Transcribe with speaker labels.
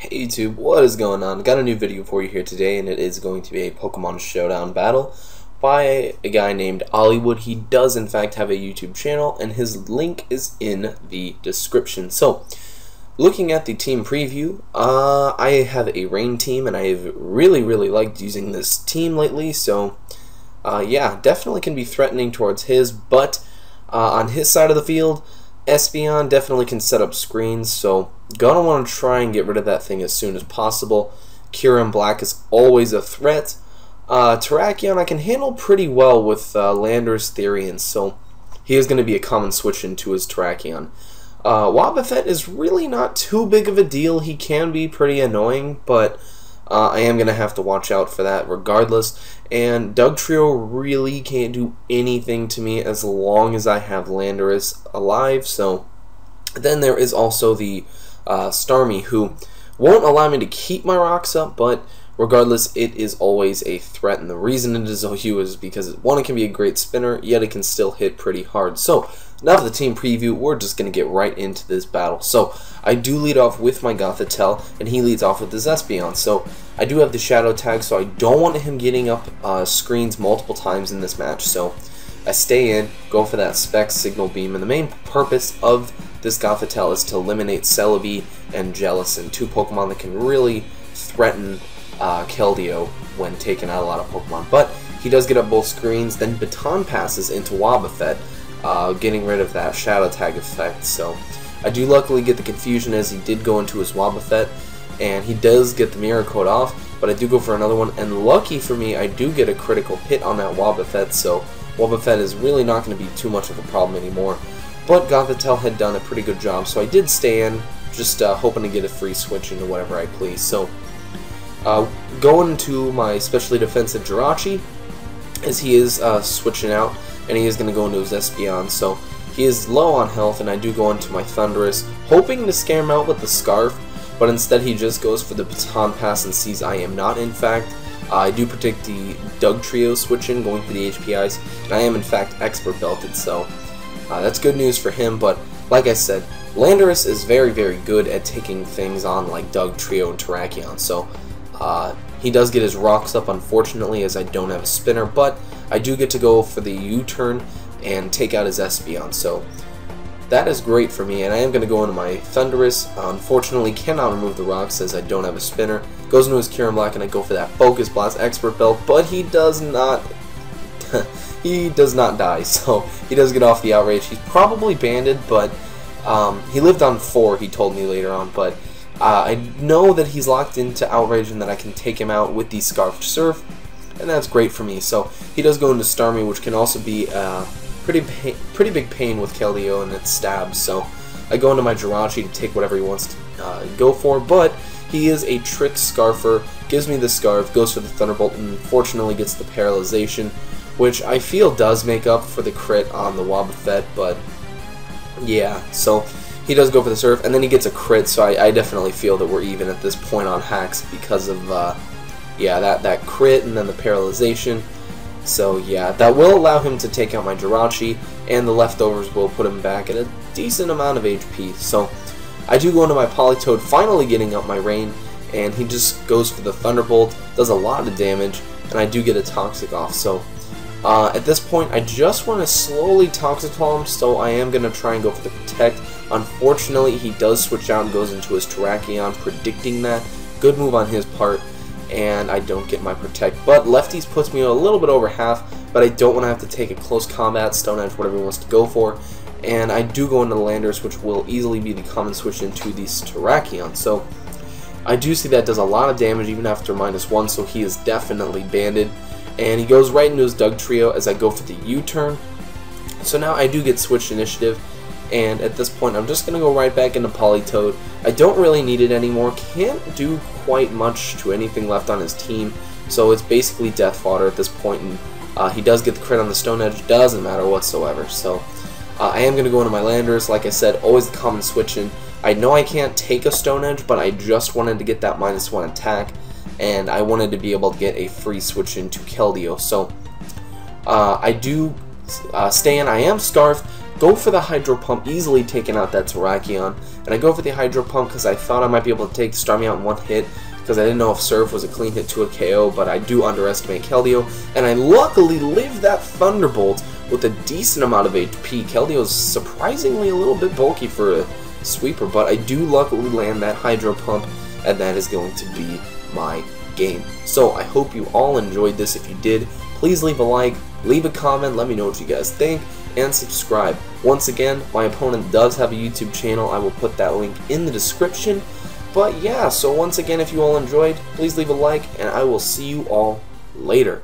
Speaker 1: Hey YouTube, what is going on? Got a new video for you here today, and it is going to be a Pokemon Showdown battle by a guy named Hollywood. He does in fact have a YouTube channel, and his link is in the description. So, looking at the team preview, I have a rain team, and I've really liked using this team lately, so yeah, definitely can be threatening towards his, but on his side of the field, Espeon definitely can set up screens, so gonna want to try and get rid of that thing as soon as possible. Kyurem Black is always a threat. Terrakion I can handle pretty well with Landorus Therian, so he is going to be a common switch into his Terrakion. Wobbuffet is really not too big of a deal. He can be pretty annoying, but I am going to have to watch out for that regardless. And Dugtrio really can't do anything to me as long as I have Landorus alive. So then there is also the Starmie, who won't allow me to keep my rocks up, but regardless, it is always a threat. And the reason it is OU is because, one, it can be a great spinner, yet it can still hit pretty hard. So now for the team preview, we're just going to get right into this battle. So I do lead off with my Gothitelle, and he leads off with his Espeon. So I do have the Shadow Tag, so I don't want him getting up screens multiple times in this match. So I stay in, go for that Specs Signal Beam, and the main purpose of this Gothitelle is to eliminate Celebi and Jellicent, two Pokemon that can really threaten Keldeo when taking out a lot of Pokemon. But he does get up both screens, then Baton passes into Wobbuffet, getting rid of that Shadow Tag effect. So I do luckily get the confusion as he did go into his Wobbuffet, and he does get the Mirror Coat off, but I do go for another one, and lucky for me, I do get a critical hit on that Wobbuffet, so Wobbuffet is really not going to be too much of a problem anymore. But Gothitelle had done a pretty good job, so I did stay in, just hoping to get a free switch into whatever I please. So going into my specially defensive Jirachi, as he is switching out, and he is going to go into his Espeon, so he is low on health, and I do go into my Thundurus, hoping to scare him out with the Scarf, but instead he just goes for the Baton Pass and sees I am not, in fact. I do predict the Dugtrio switch in, going for the HPIs, and I am in fact Expert Belted, so that's good news for him. But like I said, Landorus is very good at taking things on like Dugtrio and Terrakion, so he does get his rocks up, unfortunately, as I don't have a spinner, but I do get to go for the U-turn and take out his Espeon, so that is great for me. And I am going to go into my Thundurus. Unfortunately, cannot remove the rocks as I don't have a spinner. Goes into his Kyurem Black, and I go for that Focus Blast Expert Belt, but he does not he does not die, so he does get off the Outrage. He's probably banded, but he lived on 4, he told me later on, but I know that he's locked into Outrage and that I can take him out with the Scarfed Surf, and that's great for me. So he does go into Starmie, which can also be pretty big pain with Keldeo and its stabs. So I go into my Jirachi to take whatever he wants to go for, but he is a Trick Scarfer, gives me the Scarf, goes for the Thunderbolt, and unfortunately gets the Paralyzation, which I feel does make up for the crit on the Wobbuffet, but yeah, so he does go for the Surf, and then he gets a crit, so I definitely feel that we're even at this point on hacks because of, yeah, that crit and then the Paralyzation. So yeah, that will allow him to take out my Jirachi, and the leftovers will put him back at a decent amount of HP. So I do go into my Politoed, finally getting up my Rain, and he just goes for the Thunderbolt, does a lot of damage, and I do get a Toxic off. So at this point, I just want to slowly Toxic Claw him, so I am going to try and go for the Protect. Unfortunately, he does switch out and goes into his Terrakion, predicting that. Good move on his part, and I don't get my Protect. But Lefties puts me a little bit over half, but I don't want to have to take a close combat, Stone Edge, whatever he wants to go for. And I do go into Landorus, which will easily be the common switch into the Terrakion. So I do see that does a lot of damage even after -1, so he is definitely banded. And he goes right into his Dugtrio as I go for the U-turn. So now I do get switched initiative, and at this point I'm just going to go right back into Politoed. I don't really need it anymore, can't do quite much to anything left on his team, so it's basically death fodder at this point, and he does get the crit on the Stone Edge, doesn't matter whatsoever. So I am going to go into my Landorus, like I said, always the common switch in. I know I can't take a Stone Edge, but I just wanted to get that -1 attack, and I wanted to be able to get a free switch into Keldeo. So I do stay in. I am Scarfed, go for the Hydro Pump, easily taking out that Terrakion. And I go for the Hydro Pump because I thought I might be able to take Starmie out in one hit, because I didn't know if Surf was a clean hit to a KO, but I do underestimate Keldeo. And I luckily live that Thunderbolt with a decent amount of HP. Keldeo is surprisingly a little bit bulky for a sweeper, but I do luckily land that Hydro Pump, and that is going to be my game. So I hope you all enjoyed this. If you did, please leave a like, leave a comment, let me know what you guys think, and subscribe. Once again, my opponent does have a YouTube channel. I will put that link in the description. But yeah, so once again, if you all enjoyed, please leave a like, and I will see you all later.